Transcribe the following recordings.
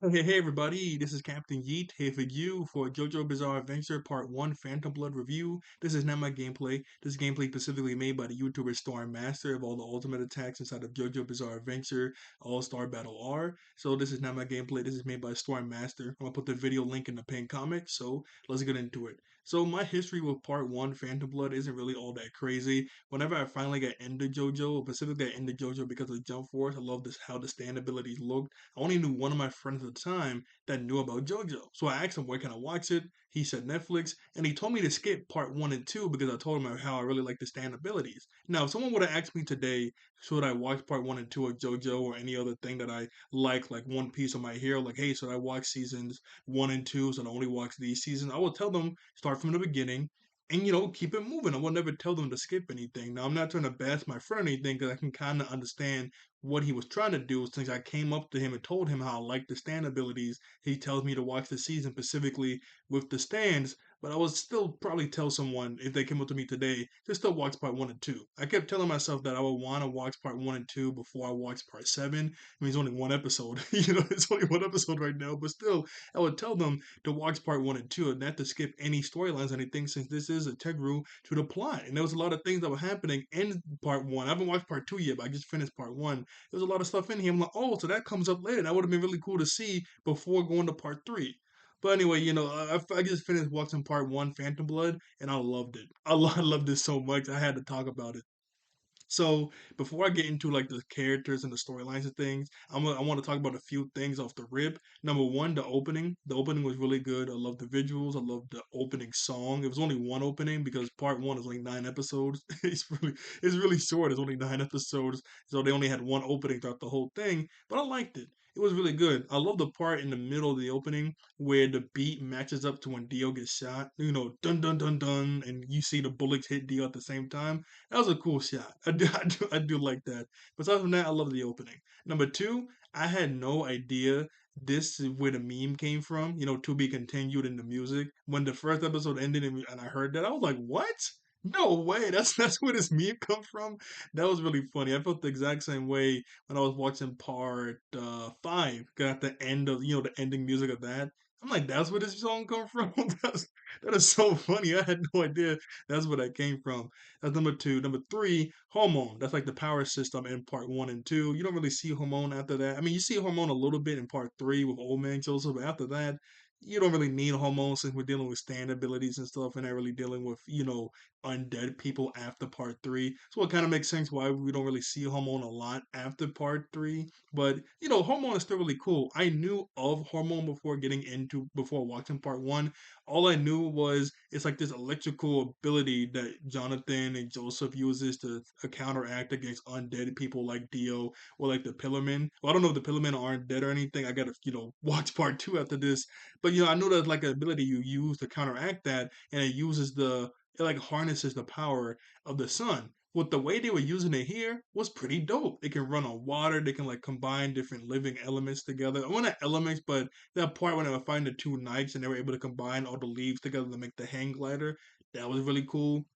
Hey everybody, this is Captain Yeet here for you for JoJo Bizarre Adventure Part 1 Phantom Blood review. This is not my gameplay. This gameplay specifically made by the YouTuber Storm Master of all the ultimate attacks inside of JoJo Bizarre Adventure All-Star Battle R. So this is not my gameplay. This is made by Storm Master. I'm gonna put the video link in the pinned comment, so let's get into it. So my history with Part 1 Phantom Blood isn't really all that crazy. Whenever I finally got into JoJo, specifically got into JoJo because of Jump Force, I love this how the stand abilities looked. I only knew one of my friends at the time that knew about JoJo. So I asked him where can I watch it. He said Netflix, and he told me to skip part 1 and 2 because I told him how I really like the stand abilities. Now, if someone would have asked me today, should I watch part 1 and 2 of JoJo or any other thing that I like One Piece or My Hero, like hey, should I watch seasons 1 and 2? So I only watch these seasons. I will tell them start from the beginning and keep it moving. I will never tell them to skip anything. Now I'm not trying to bash my friend or anything because I can kind of understand what he was trying to do since I came up to him and told him how I like the stand abilities. He tells me to watch the season specifically with the stands, but I would still probably tell someone if they came up to me today to still watch part 1 and 2. I kept telling myself that I would want to watch part 1 and 2 before I watch part 7. I mean, it's only one episode, it's only one episode right now, but still, I would tell them to watch part 1 and 2 and not to skip any storylines or anything since this is integral to the plot. And there was a lot of things that were happening in part 1. I haven't watched part 2 yet, but I just finished part 1. There's a lot of stuff in here. I'm like, oh, so that comes up later. That would have been really cool to see before going to part 3. But anyway, I just finished watching part 1, Phantom Blood, and I loved it. I loved it so much. I had to talk about it. So before I get into like the characters and the storylines and things, I want to talk about a few things off the rip. Number one, the opening. The opening was really good. I love the visuals. I love the opening song. It was only one opening because part one is only 9 episodes. It's really short. It's only 9 episodes, so they only had one opening throughout the whole thing. But I liked it. It was really good. I love the part in the middle of the opening where the beat matches up to when Dio gets shot. Dun dun dun dun, and you see the bullets hit Dio at the same time. That was a cool shot. I do like that. But aside from that, I love the opening. Number two, I had no idea this is where the meme came from. To be continued in the music. When the first episode ended and I heard that, I was like, what? No way. That's where this meme comes from. That was really funny. I felt the exact same way when I was watching part 5. Got the end of the ending music of that. I'm like, that's where this song come from. That is so funny. I had no idea that's where that came from. That's number two. Number three, Hormone. That's like the power system in part 1 and 2. You don't really see Hormone after that. I mean, you see Hormone a little bit in part 3 with Old Man Joseph, but after that, you don't really need Hormone since we're dealing with stand abilities and stuff and not really dealing with, undead people after part 3. So it kind of makes sense why we don't really see Hormone a lot after part 3. But, Hormone is still really cool. I knew of Hormone before watching part 1. All I knew was it's like this electrical ability that Jonathan and Joseph uses to counteract against undead people like Dio or like the Pillarmen. Well, I don't know if the Pillarmen aren't dead or anything. I gotta, watch part 2 after this. But I know there's like an ability you use to counteract that, and it like harnesses the power of the sun. What the way they were using it here was pretty dope. It can run on water. They can like combine different living elements together. Well, not elements, but that part when they were fighting the two knights and they were able to combine all the leaves together to make the hang glider. That was really cool.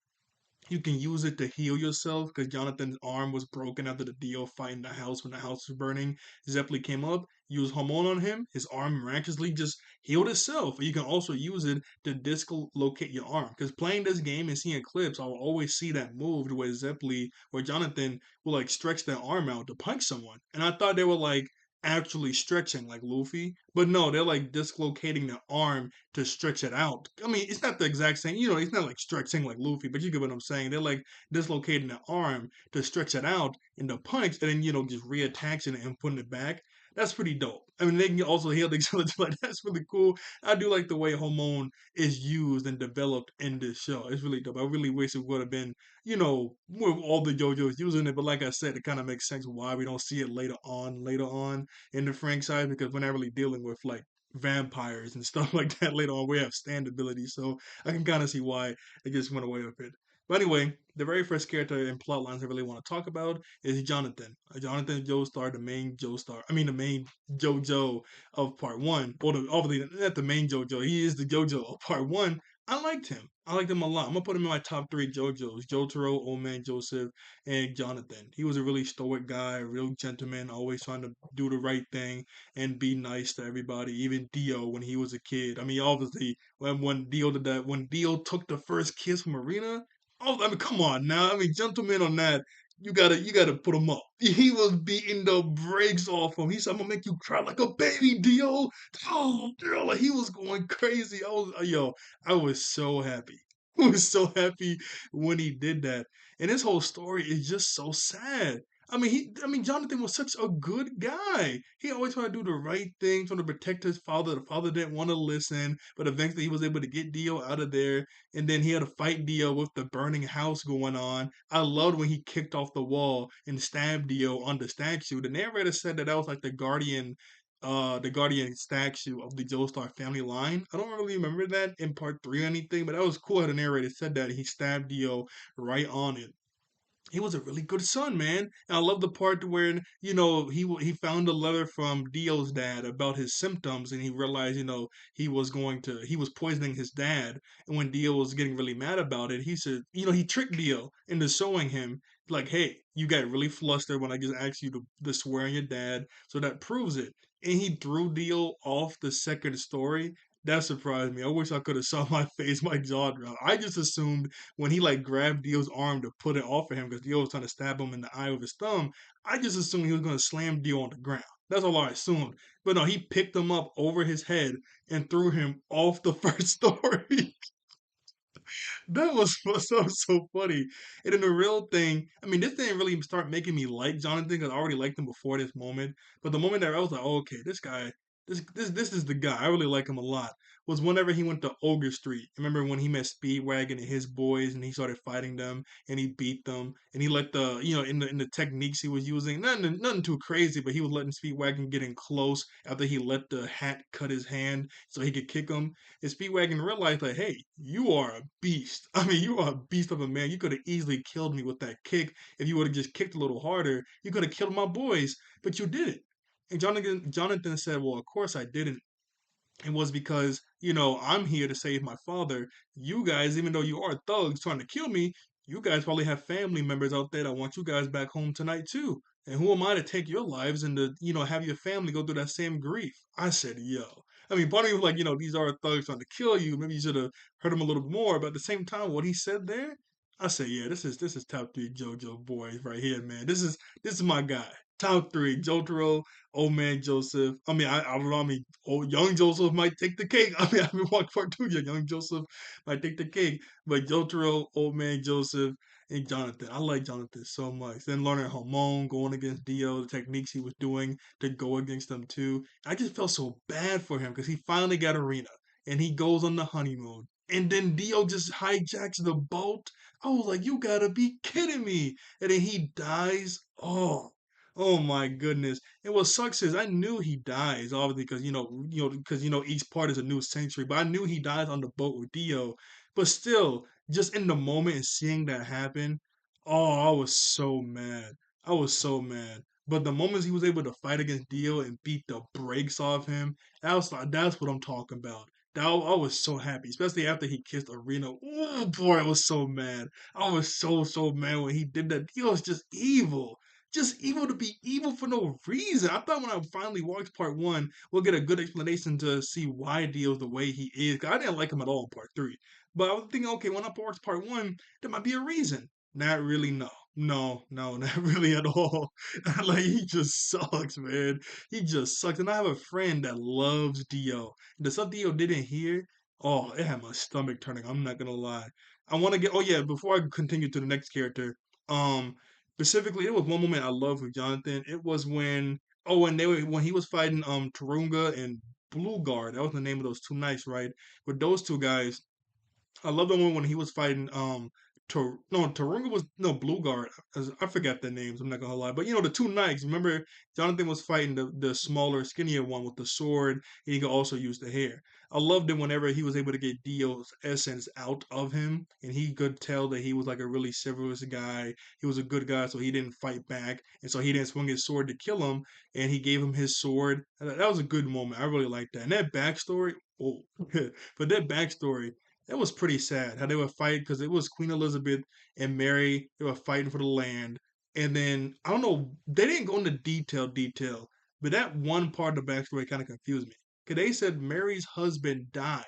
You can use it to heal yourself because Jonathan's arm was broken after the Dio fight in the house when the house was burning. Zeppeli came up, used hormone on him. His arm miraculously just healed itself. You can also use it to dislocate your arm. Because playing this game and seeing clips, I'll always see that move where Zeppeli or Jonathan will like stretch their arm out to punch someone. And I thought they were like actually stretching like Luffy. But no, they're like dislocating their arm to stretch it out. I mean, it's not the exact same, it's not like stretching like Luffy, but you get what I'm saying. They're like dislocating their arm to stretch it out in the punch and then, just reattaching it and putting it back. That's pretty dope. I mean, they can also heal each other. Like, that's really cool. I do like the way Hormone is used and developed in this show. It's really dope. I really wish it would have been, with all the JoJo's using it. But like I said, it kind of makes sense why we don't see it later on in the franchise because we're not really dealing with like vampires and stuff like that later on. We have stand abilities, so I can kind of see why they just went away with it. But anyway, the very first character and plot lines I really want to talk about is Jonathan. Jonathan Joestar, the main Joestar. I mean, the main JoJo of part one. Or obviously not the main JoJo. He is the JoJo of part one. I liked him. I like them a lot. I'm gonna put him in my top three JoJos: Jotaro, Old Man Joseph, and Jonathan. He was a really stoic guy, a real gentleman, always trying to do the right thing and be nice to everybody. Even Dio when he was a kid. I mean, obviously when Dio did that, when Dio took the first kiss from Marina. Oh, I mean, come on now. I mean, gentleman on that. You gotta put him up. He was beating the brakes off him. He said, "I'm gonna make you cry like a baby, Dio." Oh, girl, like he was going crazy. I was so happy. I was so happy when he did that. And his whole story is just so sad. I mean, Jonathan was such a good guy. He always tried to do the right thing, trying to protect his father. The father didn't want to listen, but eventually he was able to get Dio out of there. And then he had to fight Dio with the burning house going on. I loved when he kicked off the wall and stabbed Dio on the statue. The narrator said that was like the guardian statue of the Joestar family line. I don't really remember that in part three or anything, but that was cool how the narrator said that he stabbed Dio right on it. He was a really good son, man. And I love the part where he found a letter from Dio's dad about his symptoms, and he realized he was poisoning his dad. And when Dio was getting really mad about it, he said he tricked Dio into showing him like, hey, you got really flustered when I just asked you to swear on your dad, so that proves it. And he threw Dio off the second story. That surprised me. I wish I could have saw my face, my jaw drop. I just assumed when he like grabbed Dio's arm to put it off of him because Dio was trying to stab him in the eye with his thumb, I just assumed he was going to slam Dio on the ground. That's all I assumed. But no, he picked him up over his head and threw him off the first story. That was so funny. And then the real thing, I mean, this didn't really start making me like Jonathan because I already liked him before this moment. But the moment that I was like, oh, okay, this guy, this is the guy. I really like him a lot. Was whenever he went to Ogre Street. Remember when he met Speedwagon and his boys, and he started fighting them, and he beat them, and he let in the techniques he was using, nothing too crazy, but he was letting Speedwagon get in close after he let the hat cut his hand so he could kick him. And Speedwagon realized like, hey, you are a beast. I mean, you are a beast of a man. You could have easily killed me with that kick if you would have just kicked a little harder. You could have killed my boys, but you didn't. And Jonathan said, well, of course I didn't. It was because, I'm here to save my father. You guys, even though you are thugs trying to kill me, you guys probably have family members out there that want you guys back home tonight too. And who am I to take your lives and to, have your family go through that same grief? I said, yo. I mean, part of me was like, these are thugs trying to kill you. Maybe you should have hurt him a little more. But at the same time, what he said there, I said, yeah, this is top three JoJo boys right here, man. This is my guy. Top three, Jotaro, Old Man Joseph. I mean, old young Joseph might take the cake. I mean, I've been watching part two. Yeah, young Joseph might take the cake, but Jotaro, Old Man Joseph, and Jonathan. I like Jonathan so much. Then learning Hamon, going against Dio, the techniques he was doing to go against them too. I just felt so bad for him because he finally got Arena and he goes on the honeymoon. And then Dio just hijacks the boat. I was like, you gotta be kidding me. And then he dies. Oh my goodness. And what sucks is I knew he dies, obviously, because because each part is a new century. But I knew he dies on the boat with Dio. But still, just in the moment and seeing that happen, oh, I was so mad. I was so mad. But the moments he was able to fight against Dio and beat the brakes off him, that's what I'm talking about. I was so happy, especially after he kissed Arena. Oh boy, I was so mad. I was so mad when he did that. Dio was just evil to be evil for no reason. I thought when I finally watched part one, we'll get a good explanation to see why Dio's the way he is. 'Cause I didn't like him at all in part three. But I was thinking, okay, when I watched part one, there might be a reason. Not really, no. No, not really at all. Like, he just sucks, man. He just sucks. And I have a friend that loves Dio. The stuff Dio didn't hear, oh, it had my stomach turning. I'm not gonna lie. I want to oh yeah, before I continue to the next character, um, specifically, it was one moment I loved with Jonathan. It was when he was fighting Turunga and Blue Guard. That was the name of those two knights, right? With those two guys, I love the one when he was fighting no, Tarunga was no Blue Guard. I forgot their names. I'm not gonna lie, but the two knights. Remember, Jonathan was fighting the smaller, skinnier one with the sword, and he could also use the hair. I loved it whenever he was able to get Dio's essence out of him, and he could tell that he was like a really chivalrous guy. He was a good guy, so he didn't fight back, and so he didn't swing his sword to kill him, and he gave him his sword. That was a good moment. I really liked that. And that backstory, oh, but that backstory. It was pretty sad how they were fighting because it was Queen Elizabeth and Mary. They were fighting for the land, and then I don't know. They didn't go into detail, but that one part of the backstory kind of confused me. Cause they said Mary's husband died.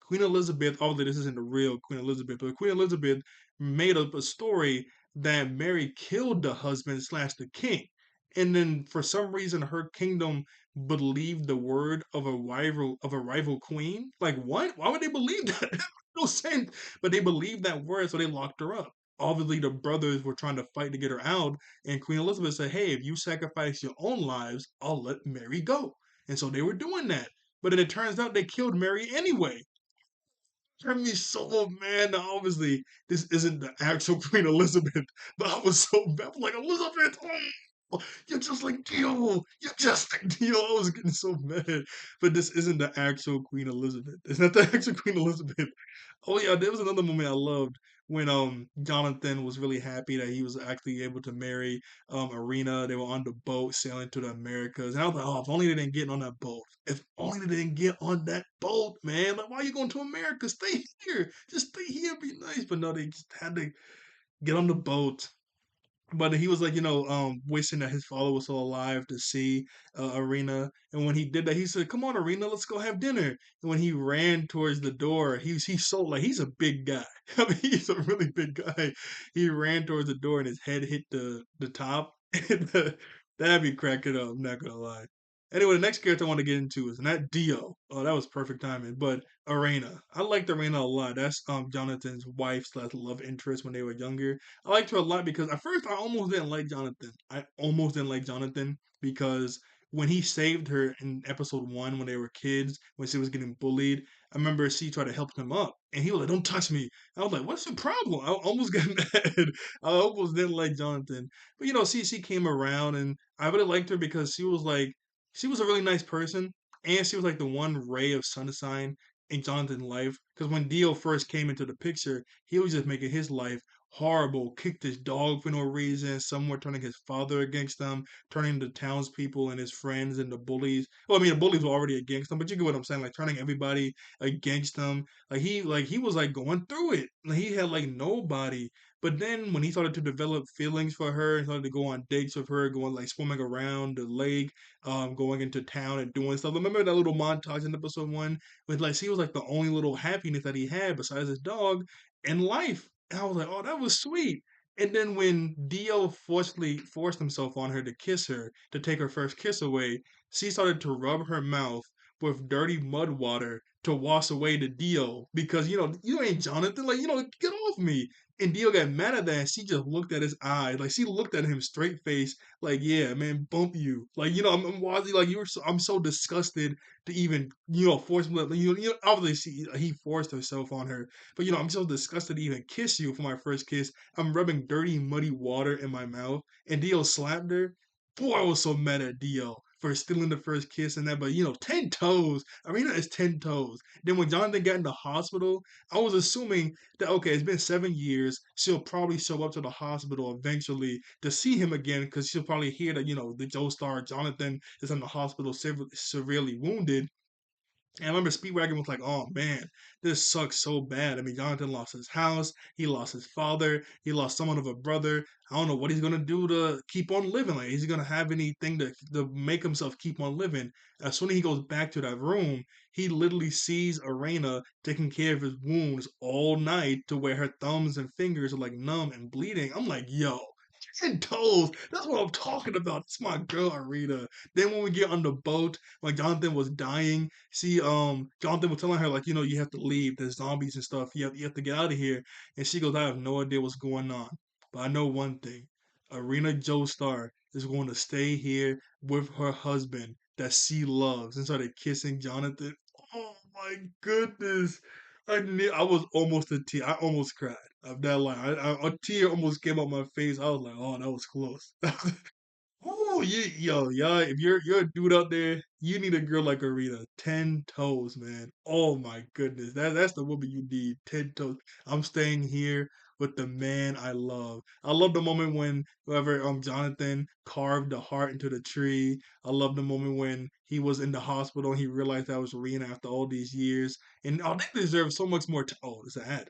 Queen Elizabeth, although this isn't the real Queen Elizabeth, but Queen Elizabeth made up a story that Mary killed the husband slash the king, and then for some reason her kingdom believed the word of a rival queen. Like what? Why would they believe that? No sense. But they believed that word, so they locked her up. Obviously, the brothers were trying to fight to get her out, and Queen Elizabeth said, "Hey, if you sacrifice your own lives, I'll let Mary go." And so they were doing that. But then it turns out they killed Mary anyway. Turned me so mad. Now, obviously, this isn't the actual Queen Elizabeth, but I was so bad. I'm like, Elizabeth, you're just like Dio. You're just like Dio. I was getting so mad. But this isn't the actual Queen Elizabeth. It's not the actual Queen Elizabeth. Oh yeah, there was another moment I loved when Jonathan was really happy that he was actually able to marry Arena. They were on the boat sailing to the Americas, and I was like, oh, if only they didn't get on that boat. If only they didn't get on that boat, man. Like, why are you going to America? Stay here. Just stay here. Be nice. But no, they just had to get on the boat, but he was like, wishing that his father was still alive to see Arena. And when he did that, he said, "Come on, Arena, let's go have dinner." And when he ran towards the door, he's so like he's a big guy. I mean, he's a really big guy. He ran towards the door, and his head hit the top. That'd be cracking up. I'm not gonna lie. Anyway, the next character I want to get into is not Dio. Oh, that was perfect timing. But Arena, I liked Arena a lot. That's Jonathan's wife slash love interest when they were younger. I liked her a lot because at first I almost didn't like Jonathan. I almost didn't like Jonathan because when he saved her in episode one when they were kids, when she was getting bullied, I remember she tried to help him up and he was like, "Don't touch me." I was like, "What's the problem?" I almost got mad. I almost didn't like Jonathan. But she came around and I really liked her because she was a really nice person and she was like the one ray of sunshine in Jonathan's life. Because when Dio first came into the picture, he was just making his life horrible, kicked his dog for no reason, somewhere turning his father against him, turning the townspeople and his friends and the bullies. Well, I mean the bullies were already against him, but you get what I'm saying, like turning everybody against him. Like he was like going through it. Like he had like nobody. But then when he started to develop feelings for her, he started to go on dates with her, going like swimming around the lake, going into town and doing stuff. Remember that little montage in episode one with like she was like the only little happiness that he had besides his dog in life. And I was like, oh, that was sweet. And then when Dio forced himself on her to kiss her, to take her first kiss away, she started to rub her mouth with dirty mud water to wash away the Dio because you ain't Jonathan, like get off me. And Dio got mad at that, and she just looked at his eyes, like she looked at him straight face, like yeah, man, bump you, like I'm Wazzy, like I'm so disgusted to even force me, obviously he forced herself on her, but I'm so disgusted to even kiss you for my first kiss. I'm rubbing dirty, muddy water in my mouth, and Dio slapped her. Boy, I was so mad at Dio for stealing the first kiss and that, but 10 toes. Arena is 10 toes. Then when Jonathan got in the hospital, I was assuming that okay, it's been 7 years. She'll probably show up to the hospital eventually to see him again because she'll probably hear that the Joestar Jonathan is in the hospital severely wounded. And I remember Speedwagon was like, "Oh man, this sucks so bad." I mean, Jonathan lost his house, he lost his father, he lost someone of a brother. I don't know what he's gonna do to keep on living. Like, is he gonna have anything to make himself keep on living? As soon as he goes back to that room, he literally sees Arena taking care of his wounds all night to where her thumbs and fingers are like numb and bleeding. I'm like, yo. 10 toes. That's what I'm talking about. It's my girl Arena. Then when we get on the boat, when Jonathan was dying, Jonathan was telling her like, you have to leave. There's zombies and stuff. You have to get out of here. And she goes, I have no idea what's going on, but I know one thing: Arena Joestar is going to stay here with her husband that she loves, and started kissing Jonathan. Oh my goodness! I was almost a tear. I almost cried. I'm not lying. A tear almost came out my face. I was like, oh, that was close. Oh, yo, if you're a dude out there, you need a girl like Arita. 10 toes, man. Oh my goodness. That's the woman you need. 10 toes. I'm staying here with the man I love. I love the moment when whoever Jonathan carved the heart into the tree. I love the moment when he was in the hospital and he realized that was Rena after all these years. And oh, they deserve so much more. Oh, it's an ad.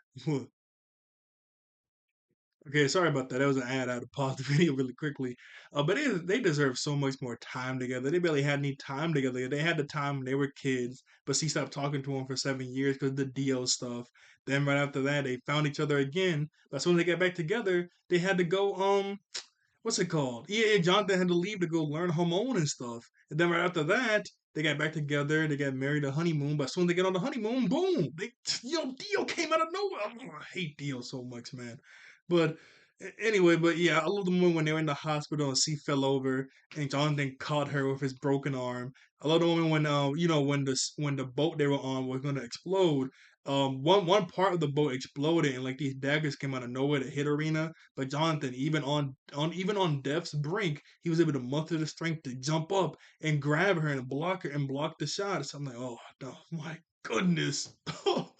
Okay, sorry about that. That was an ad. I had to pause the video really quickly. But they deserve so much more time together. They barely had any time together. They had the time when they were kids, but she stopped talking to him for 7 years because of the Dio stuff. Then right after that, they found each other again. But as soon as they got back together, they had to go what's it called? Yeah, Jonathan had to leave to go learn hormone and stuff. And then right after that, they got back together. They got married on honeymoon. But as soon as they get on the honeymoon, boom! Dio came out of nowhere. Oh, I hate Dio so much, man. But anyway, but yeah, I love the moment when they were in the hospital and she fell over and Jonathan caught her with his broken arm. I love the moment when when the boat they were on was gonna explode. One part of the boat exploded and like these daggers came out of nowhere to hit Arena. But Jonathan, even on death's brink, he was able to muster the strength to jump up and grab her and block her and block the shot. So I'm like, oh no, my goodness. Oh,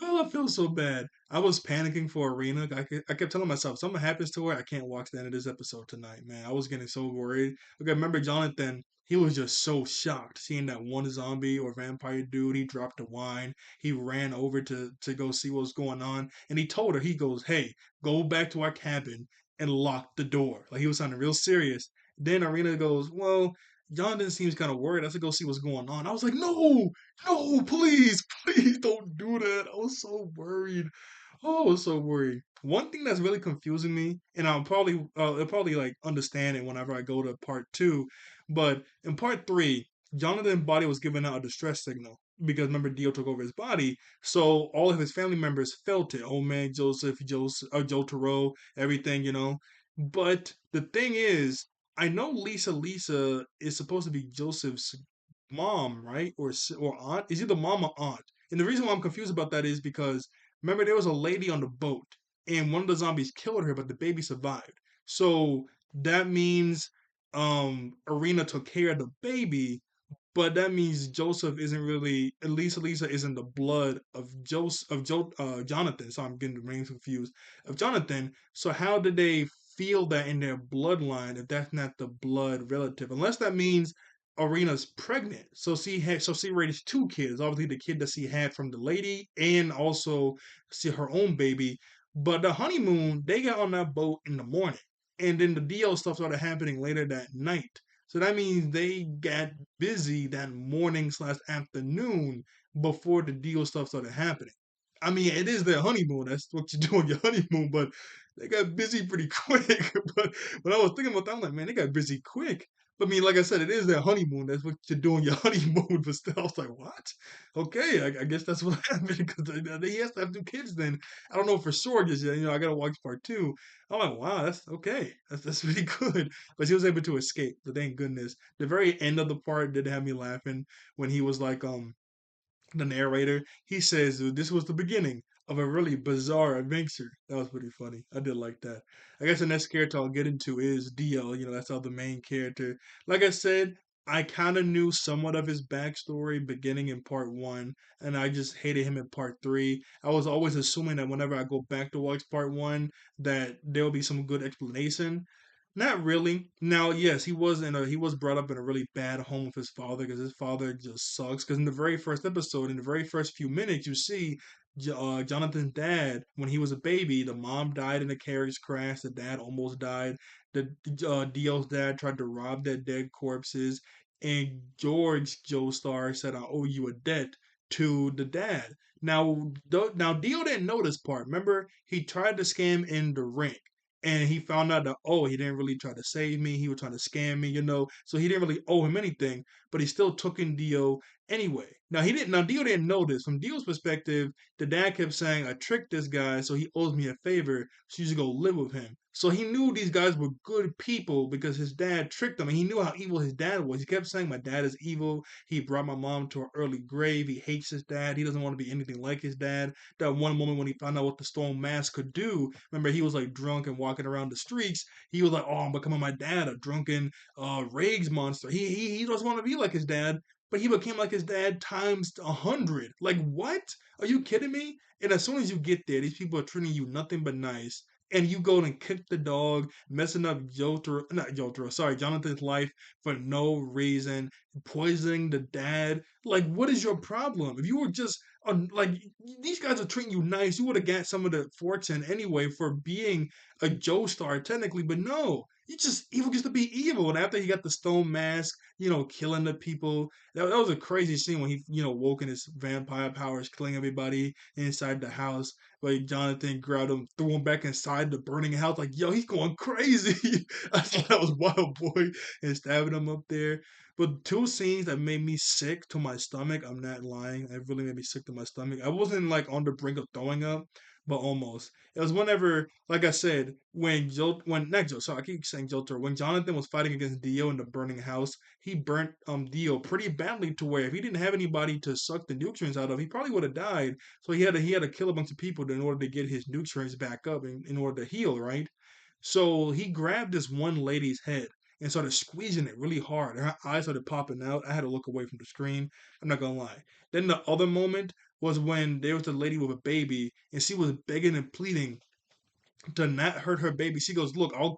I feel so bad. I was panicking for Arena. I kept telling myself, something happens to her, I can't watch the end of this episode tonight, man. I was getting so worried. Okay, remember Jonathan, he was just so shocked seeing that one zombie or vampire dude. He dropped the wine. He ran over to go see what was going on. And he told her, he goes, hey, go back to our cabin and lock the door. Like he was sounding real serious. Then Arena goes, well, Jonathan seems kind of worried. I said, go see what's going on. I was like, no, no, please, please don't do that. I was so worried. Oh, I was so worried. One thing that's really confusing me, and I'll probably like understand it whenever I go to part two, but in part three, Jonathan's body was giving out a distress signal because remember Dio took over his body, so all of his family members felt it. Old man Joseph, Joe Taro, everything, you know. But the thing is, I know Lisa is supposed to be Joseph's mom, right? Or aunt? Is either mom or aunt. And the reason why I'm confused about that is because remember there was a lady on the boat and one of the zombies killed her, but the baby survived. So that means Arena took care of the baby, but that means Joseph isn't really at least Lisa isn't the blood of Jonathan. So I'm getting the names confused of Jonathan. So how did they feel that in their bloodline if that's not the blood relative? Unless that means Arena's pregnant. So she raised two kids. Obviously the kid that she had from the lady and also see her own baby. But the honeymoon, they got on that boat in the morning. And then the deal stuff started happening later that night. So that means they got busy that morning slash afternoon before the deal stuff started happening. I mean, it is their honeymoon. That's what you do on your honeymoon, but they got busy pretty quick. But when I was thinking about that, I'm like, man, they got busy quick. But I mean, like I said, it is their honeymoon. That's what you do on your honeymoon. But still, I was like, what? Okay, I guess that's what happened because he has to have two kids then. I don't know for sure just yet. I got to watch part two. I'm like, wow, that's okay. That's really good. But he was able to escape. But thank goodness. The very end of the part did have me laughing when he was like, the narrator, he says this was the beginning of a really bizarre adventure. That was pretty funny. I did like that. I guess the next character I'll get into is Dio. That's how the main character. Like I said, I kind of knew somewhat of his backstory beginning in part one, and I just hated him in part three. I was always assuming that whenever I go back to watch part one, that there will be some good explanation. Not really. Now, yes, he was brought up in a really bad home with his father because his father just sucks. Because in the very first episode, in the very first few minutes, you see Jonathan's dad when he was a baby. The mom died in a carriage crash. The dad almost died. The Dio's dad tried to rob their dead corpses, and George Joestar said, "I owe you a debt." To the dad. Now Dio didn't know this part. Remember, he tried to scam in the ring and he found out that he didn't really try to save me, he was trying to scam me. So he didn't really owe him anything, but he still took in Dio anyway. Now Dio didn't know this. From Dio's perspective, the dad kept saying, I tricked this guy, so he owes me a favor, so you should go live with him. So he knew these guys were good people because his dad tricked them, and he knew how evil his dad was. He kept saying, my dad is evil, he brought my mom to an early grave, he hates his dad, he doesn't want to be anything like his dad. That one moment when he found out what the stone mask could do, remember he was like drunk and walking around the streets, he was like, I'm becoming my dad, a drunken rags monster. He doesn't want to be like his dad, but he became like his dad times 100. Like, what? Are you kidding me? And as soon as you get there, these people are treating you nothing but nice. and you go and kick the dog, messing up Jonathan's life for no reason, poisoning the dad. Like, what is your problem? If you were just like these guys are treating you nice, you would have got some of the fortune anyway for being a Joestar technically, but no. You just evil gets to be evil, and after he got the stone mask, killing the people. That was a crazy scene when he, woke in his vampire powers, killing everybody inside the house. Like Jonathan grabbed him, threw him back inside the burning house. Like, yo, he's going crazy. I thought that was wild, boy, and stabbing him up there. But two scenes that made me sick to my stomach. I'm not lying. It really made me sick to my stomach. I wasn't like on the brink of throwing up, but almost. It was whenever, like I said, when not Joe, sorry, I keep saying Joker. When Jonathan was fighting against Dio in the burning house, he burnt Dio pretty badly to where if he didn't have anybody to suck the nutrients out of, he probably would have died. So he had to kill a bunch of people in order to get his nutrients back up in order to heal, right? So he grabbed this one lady's head and started squeezing it really hard. Her eyes started popping out. I had to look away from the screen. I'm not gonna lie. Then the other moment was when there was a lady with a baby and she was begging and pleading to not hurt her baby. She goes, "Look, I'll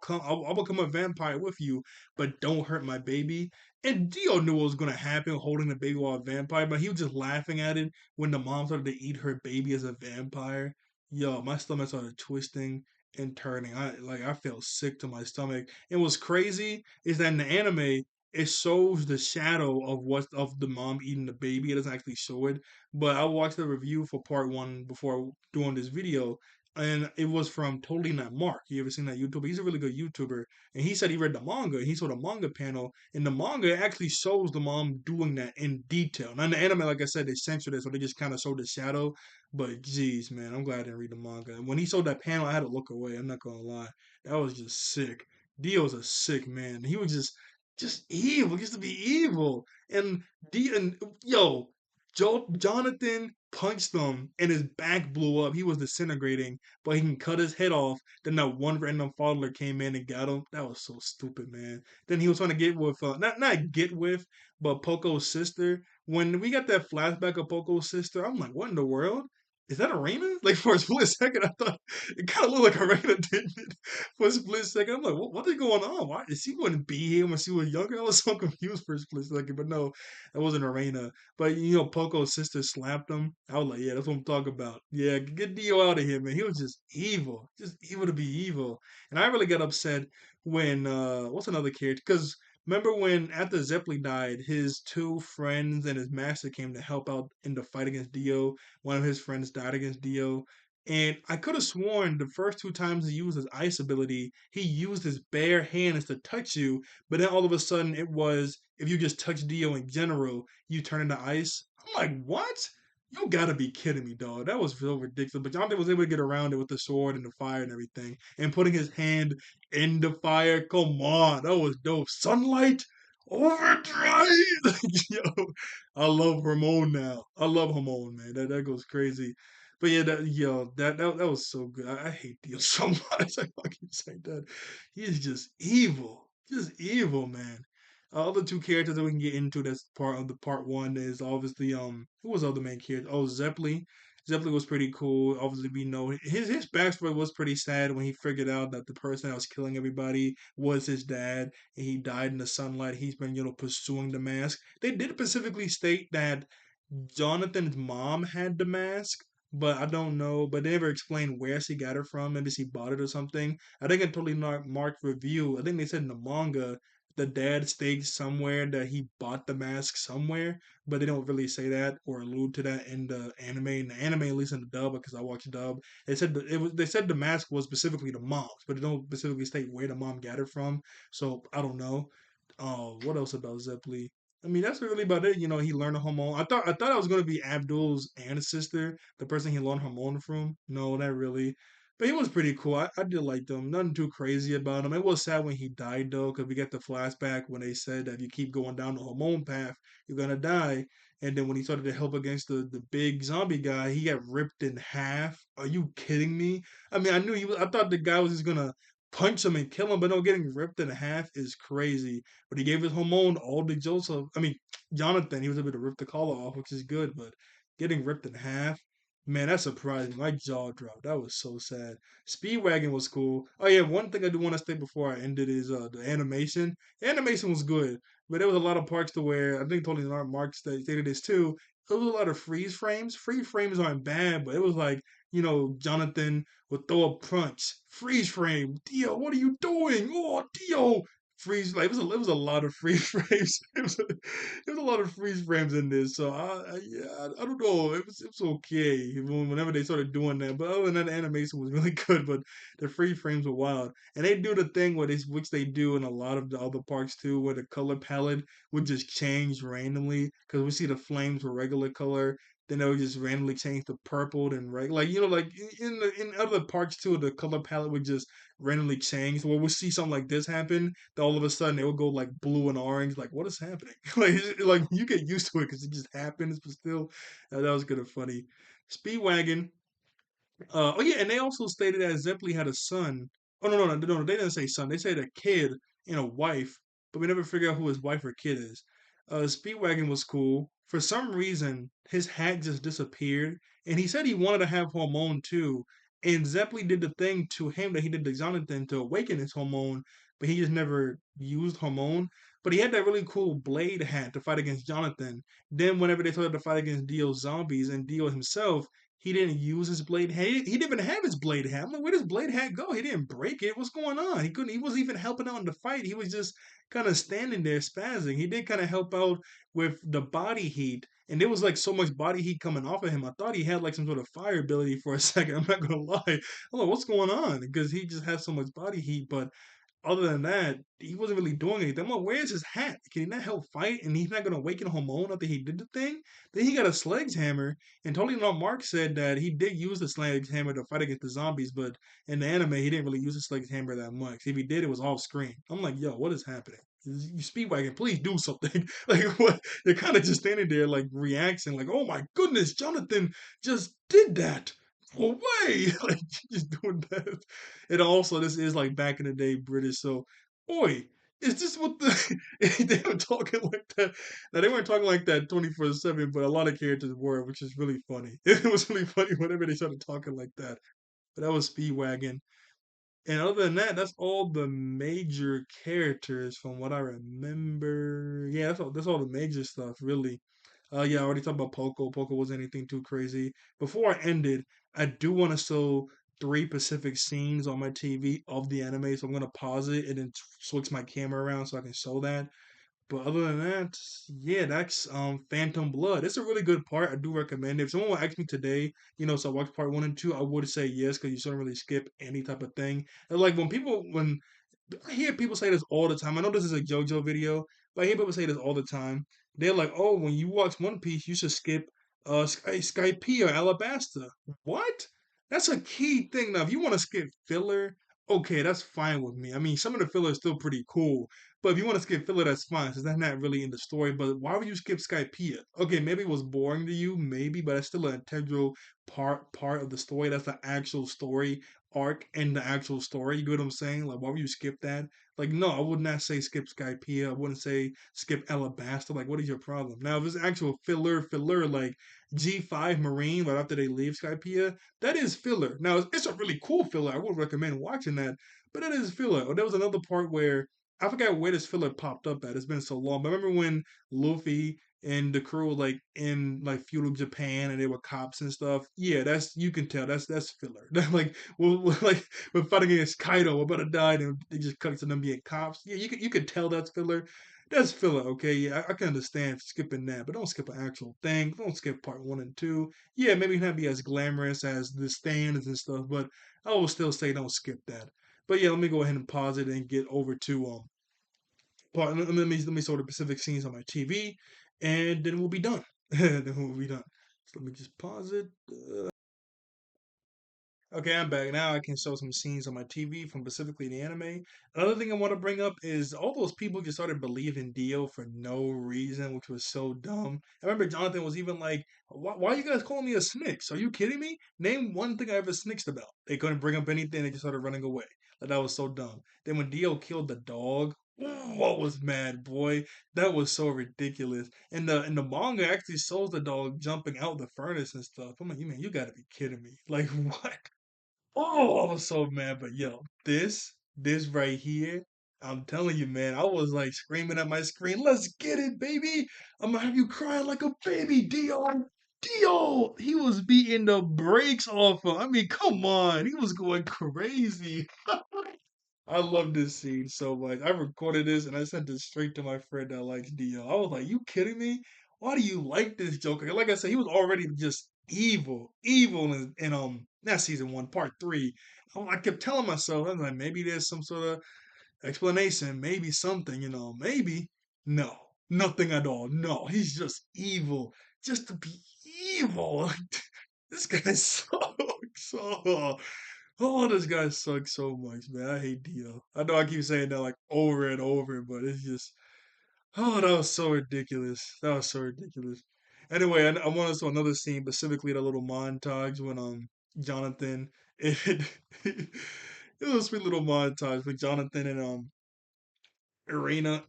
become a vampire with you, but don't hurt my baby." And Dio knew what was gonna happen, holding the baby while a vampire, but he was just laughing at it when the mom started to eat her baby as a vampire. Yo, my stomach started twisting and turning. I felt sick to my stomach. And what's crazy is that in the anime, it shows the shadow of the mom eating the baby. It doesn't actually show it. But I watched the review for part one before doing this video, and it was from Totally Not Mark. You ever seen that YouTuber? He's a really good YouTuber, and he said he read the manga. And he saw the manga panel, and the manga actually shows the mom doing that in detail. Now in the anime, like I said, they censored it, so they just kind of showed the shadow. But geez, man, I'm glad I didn't read the manga. And when he showed that panel, I had to look away. I'm not gonna lie, that was just sick. Dio's a sick man. He was just evil. He used to be evil, and yo, Jonathan punched him and his back blew up. He was disintegrating, but he can cut his head off. Then that one random father came in and got him. That was so stupid, man. Then he was trying to get with not get with, but Poco's sister. When we got that flashback of Poco's sister, I'm like, what in the world? Is that Arena? Like for a split second, I thought it kind of looked like Arena, didn't it? For a split second, I'm like, what is going on? Why she wouldn't be here when she was younger? I was so confused for a split second, but no, that wasn't Arena. But Poco's sister slapped him. I was like, yeah, that's what I'm talking about. Yeah, get Dio out of here, man. He was just evil to be evil. And I really got upset when what's another character? Because remember when after Zeppeli died, his two friends and his master came to help out in the fight against Dio. One of his friends died against Dio. And I could have sworn the first two times he used his ice ability, he used his bare hands to touch you, but then all of a sudden it was if you just touch Dio in general, you turn into ice. I'm like, what? You gotta be kidding me, dog. That was so ridiculous. But Jonathan was able to get around it with the sword and the fire and everything. And putting his hand in the fire. Come on. That was dope. Sunlight overdrive. Yo, I love Ramon now. I love Ramon, man. That goes crazy. But yeah, that was so good. I hate Dio so much. I fucking say that. He is just evil. Just evil, man. Other two characters that we can get into that's part of the part one is obviously who was the other main character? Oh, Zeppeli. Zeppeli was pretty cool. Obviously, we know his backstory was pretty sad when he figured out that the person that was killing everybody was his dad, and he died in the sunlight. He's been pursuing the mask. They did specifically state that Jonathan's mom had the mask, but I don't know. But they never explained where she got it from. Maybe she bought it or something. I think in Totally Not Marked review, I think they said in the manga the dad states somewhere that he bought the mask somewhere, but they don't really say that or allude to that in the anime. In the anime, at least in the dub, because I watched dub, they said it was. They said the mask was specifically the mom's, but they don't specifically state where the mom got it from. So I don't know. What else about Zeppeli? I mean, that's really about it. He learned a hormone. I thought it was gonna be Abdul's ancestor, the person he learned hormone from. No, not really. But he was pretty cool. I did like them. Nothing too crazy about him. It was sad when he died though, because we get the flashback when they said that if you keep going down the hormone path, you're gonna die. And then when he started to help against the big zombie guy, he got ripped in half. Are you kidding me? I mean, I thought the guy was just gonna punch him and kill him, but no, getting ripped in half is crazy. But he gave his hormone all to Joseph. I mean, Jonathan. He was able to rip the collar off, which is good. But getting ripped in half. Man, that surprised me. My jaw dropped. That was so sad. Speedwagon was cool. Oh yeah, one thing I do want to say before I ended is the animation. The animation was good, but there was a lot of parts to where I think Tony Mark stated this too. There was a lot of freeze frames. Freeze frames aren't bad, but it was like Jonathan would throw a punch, freeze frame. Dio, what are you doing? Oh, Dio, freeze. Like it was a lot of freeze frames. There was a lot of freeze frames in this, so I don't know. It was okay whenever they started doing that, but other than that, the animation was really good. But the freeze frames were wild, and they do the thing which they do in a lot of the other parks too, where the color palette would just change randomly because we see the flames were regular color. Then they would just randomly change to purple and right, like like in other parks too, the color palette would just randomly change. Well, we'll see something like this happen, all of a sudden it will go like blue and orange. Like, what is happening? like you get used to it because it just happens, but still, that was kind of funny. Speedwagon, oh yeah, and they also stated that Zeppeli had a son. Oh no, they didn't say son. They said a kid and a wife, but we never figure out who his wife or kid is. Speedwagon was cool. For some reason, his hat just disappeared, and he said he wanted to have hormone too. And Zeppeli did the thing to him that he did to Jonathan to awaken his hormone, but he just never used hormone. But he had that really cool blade hat to fight against Jonathan. Then, whenever they started to fight against Dio's zombies and Dio himself, he didn't use his blade hat. He didn't even have his blade hat. I'm like, where does blade hat go? He didn't break it. What's going on? He couldn't. He wasn't even helping out in the fight. He was just kind of standing there spazzing. He did kind of help out with the body heat, and there was like so much body heat coming off of him. I thought he had like some sort of fire ability for a second. I'm not gonna lie. I'm like, what's going on? Because he just has so much body heat, but other than that, he wasn't really doing anything. I'm like, where's his hat? Can he not help fight? And he's not going to awaken hormone after he did the thing? Then he got a sledgehammer. And totally not Mark said that he did use the sledgehammer to fight against the zombies, but in the anime, he didn't really use the sledgehammer that much. If he did, it was off screen. I'm like, yo, what is happening? You Speedwagon, please do something. Like, what? You're kind of just standing there, like, reacting, like, oh my goodness, Jonathan just did that. Away, like just doing that. And also, this is like back in the day British. So, boy, is this what the they were talking like that? Now they weren't talking like that 24/7, but a lot of characters were, which is really funny. It was really funny whenever they started talking like that. But that was Speedwagon. And other than that, that's all the major characters from what I remember. Yeah, that's all the major stuff, really. Yeah, I already talked about Poco. Poco wasn't anything too crazy. Before I ended, I do want to show three specific scenes on my TV of the anime, so I'm gonna pause it and then switch my camera around so I can show that. But other than that, yeah, that's Phantom Blood. It's a really good part. I do recommend it. If someone would ask me today, so I watched part one and two, I would say yes because you shouldn't really skip any type of thing. And like when I hear people say this all the time. I know this is a JoJo video, but I hear people say this all the time. They're like, "Oh, when you watch One Piece, you should skip Skype or Alabasta." What? That's a key thing. Now, if you want to skip filler, okay, that's fine with me. I mean, some of the filler is still pretty cool, but if you want to skip filler, that's fine, because that's not really in the story. But why would you skip Skypiea? Okay, maybe it was boring to you, maybe, but it's still an integral part of the story. That's the actual story arc in the actual story. You get what I'm saying? Like, why would you skip that? Like, no, I would not say skip Skypiea. I wouldn't say skip Alabasta. Like, what is your problem? Now, if it's actual filler, like G5 Marine, right after they leave Skypiea, that is filler. Now, it's a really cool filler. I would recommend watching that, but that is filler. Or there was another part where I forgot where this filler popped up at. It's been so long. But remember when Luffy and the crew were like in like feudal Japan and they were cops and stuff? Yeah, that's you can tell that's filler. Like like we're fighting against Kaido, we're about to die, and they just cut to them being cops. Yeah, you can tell that's filler. That's filler, okay? Yeah, I can understand skipping that, but don't skip an actual thing. Don't skip part one and two. Yeah, maybe not be as glamorous as the stands and stuff, but I will still say don't skip that. But yeah, let me go ahead and pause it and get over to let me show the Pacific scenes on my TV, and then we'll be done. Then we'll be done. So let me just pause it. Okay, I'm back. Now I can show some scenes on my TV from specifically the anime. Another thing I want to bring up is all those people just started believing Dio for no reason, which was so dumb. I remember Jonathan was even like, why are you guys calling me a snitch? Are you kidding me? Name one thing I ever snitched about. They couldn't bring up anything, they just started running away. Like, that was so dumb. Then when Dio killed the dog, Ooh, I was mad, boy. That was so ridiculous. And the manga actually shows the dog jumping out the furnace and stuff. I'm like, you man, you gotta be kidding me. Like what? Oh, I was so mad. But yo, this right here, I'm telling you, man, I was like screaming at my screen, let's get it, baby. I'm gonna have you crying like a baby, Dio. Dio, he was beating the brakes off of. I mean, come on, he was going crazy. I love this scene so much. I recorded this and I sent it straight to my friend that likes Dio. I was like, "You kidding me? Why do you like this Joker?" Like I said, he was already just evil, evil in not season one, part three. I kept telling myself, I was like, maybe there's some sort of explanation, maybe something, maybe. No, nothing at all. No, he's just evil, just to be evil. This guy sucks. Oh, this guy sucks so much, man. I hate Dio. I know I keep saying that like over and over, but it's just, oh, that was so ridiculous. That was so ridiculous. Anyway, I want us to another scene, specifically the little montage when Jonathan it, it was a sweet little montage with Jonathan and Irina,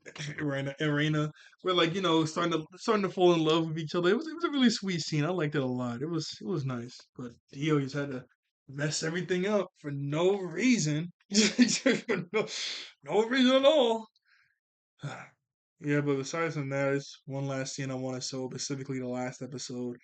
Irina, we're like starting to fall in love with each other. It was a really sweet scene. I liked it a lot. It was nice, but Dio just had to mess everything up for no reason, for no reason at all. Yeah, but besides from that, it's one last scene I want to show, specifically the last episode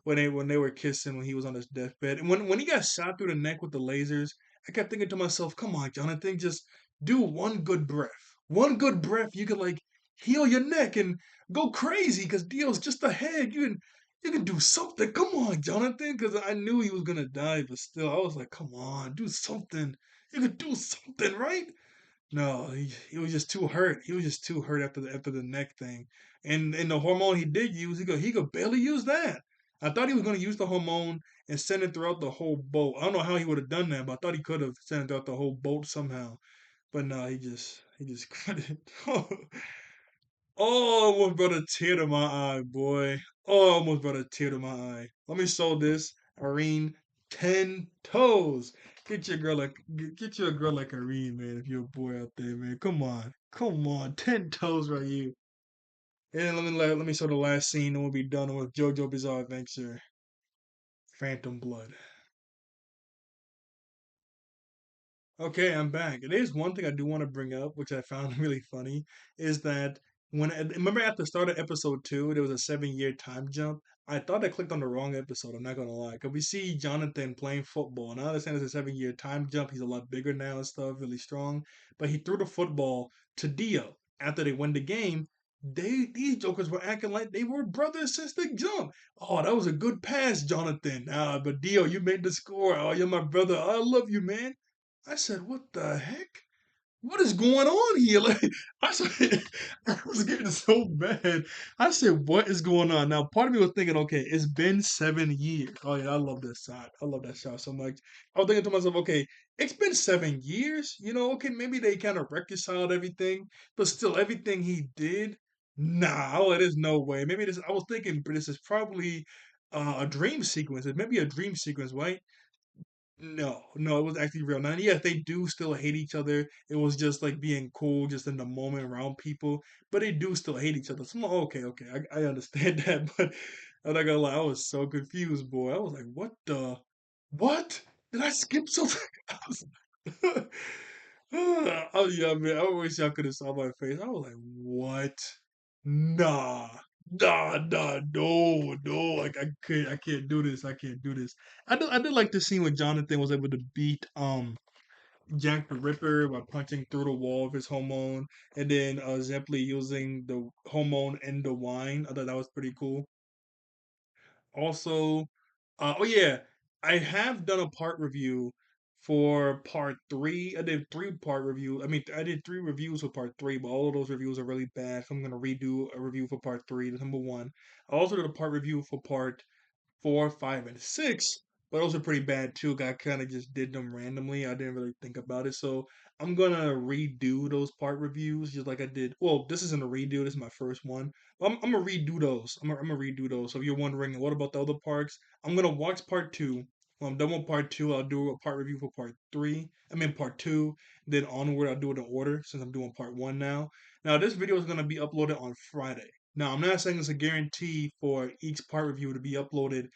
when they were kissing when he was on his deathbed. And when he got shot through the neck with the lasers, I kept thinking to myself, come on, Jonathan, just do one good breath. One good breath, you could like heal your neck and go crazy because Dio's just ahead. You can do something. Come on, Jonathan, because I knew he was gonna die, but still, I was like, come on, do something. You could do something, right? No, he was just too hurt. He was just too hurt after the neck thing. And the hormone he did use, he could barely use that. I thought he was going to use the hormone and send it throughout the whole boat. I don't know how he would have done that, but I thought he could have sent it throughout the whole boat somehow. But no, he just couldn't. Oh, almost brought a tear to my eye, boy. Oh, almost brought a tear to my eye. Let me show this. Irene, 10 toes. Get you a girl like Irene, man, if you're a boy out there, man. Come on. Come on. 10 toes right here. And let me show the last scene and we'll be done with JoJo Bizarre Adventure. Phantom Blood. Okay, I'm back. And there's one thing I do want to bring up, which I found really funny, is that remember at the start of episode two, there was a 7 year time jump. I thought I clicked on the wrong episode. I'm not gonna lie, because we see Jonathan playing football, and I understand it's a 7 year time jump. He's a lot bigger now and stuff, really strong. But he threw the football to Dio after they win the game. These jokers were acting like they were brothers since the jump. Oh, that was a good pass, Jonathan. But Dio, you made the score. Oh, you're my brother. I love you, man. I said, "What the heck? What is going on here?" Like, I said, I was getting so mad. I said, "What is going on?" Now, part of me was thinking, "Okay, it's been 7 years." Oh yeah, I love this shot. I love that shot so much. I was thinking to myself, "Okay, it's been 7 years. Okay, maybe they kind of reconciled everything, but still, everything he did, nah. Oh, there's no way. Maybe this. I was thinking, but this is probably a dream sequence. It may be a dream sequence, right?" No, no, it was actually real. Now, yes, they do still hate each other. It was just like being cool, just in the moment around people, but they do still hate each other. So I'm like, okay, okay, I understand that, but I'm not gonna lie, I was so confused, boy. I was like, what? Did I skip something? I was, oh yeah, man. I wish y'all could have saw my face. I was like, what? Nah, nah, no, no. Like I can't do this. I can't do this. I did like the scene when Jonathan was able to beat Jack the Ripper by punching through the wall of his hormone, and then Zeppeli using the hormone and the wine. I thought that was pretty cool. Also, oh yeah, I have done a part review for part three. I did 3 part review. I mean, I did 3 reviews for part three, but all of those reviews are really bad. So I'm gonna redo a review for part three. That's number one. I also did a part review for part 4, 5, and 6, but those are pretty bad too. I kind of just did them randomly. I didn't really think about it, so I'm gonna redo those part reviews just like I did. Well, this isn't a redo. This is my first one. I'm gonna redo those. I'm gonna redo those. So if you're wondering what about the other parts, I'm gonna watch part 2 When I'm done with part two, I'll do a part review for part three. I mean part two. Then onward, I'll do it in order since I'm doing part one now. Now this video is gonna be uploaded on Friday. Now I'm not saying it's a guarantee for each part review to be uploaded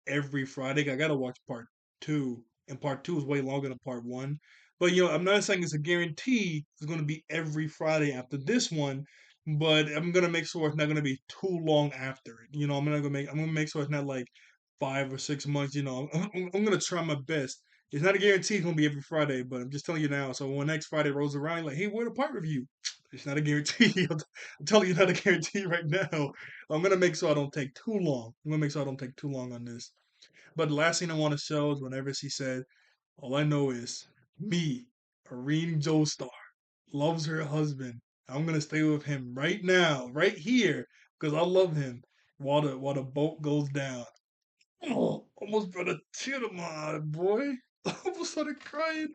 every Friday. I gotta watch part two, and part two is way longer than part one. But I'm not saying it's a guarantee it's gonna be every Friday after this one. But I'm gonna make sure it's not gonna be too long after it. I'm gonna make sure it's not like 5 or 6 months. I'm gonna try my best. It's not a guarantee it's gonna be every Friday, but I'm just telling you now. So when next Friday rolls around, you're like, hey, where the part review? It's not a guarantee. I'm telling you, not a guarantee right now. I'm gonna make sure I don't take too long. I'm gonna make sure I don't take too long on this. But the last thing I want to show is whenever she said, "All I know is me, Irene Joestar, loves her husband. I'm gonna stay with him right now, right here, because I love him." While the boat goes down. Oh, almost brought a tear to my eye, boy. I almost started crying.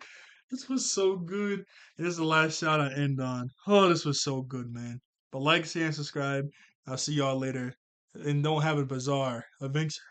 This was so good. And this is the last shot I end on. Oh, this was so good, man. But like, share, and subscribe. I'll see y'all later. And don't have a bizarre adventure.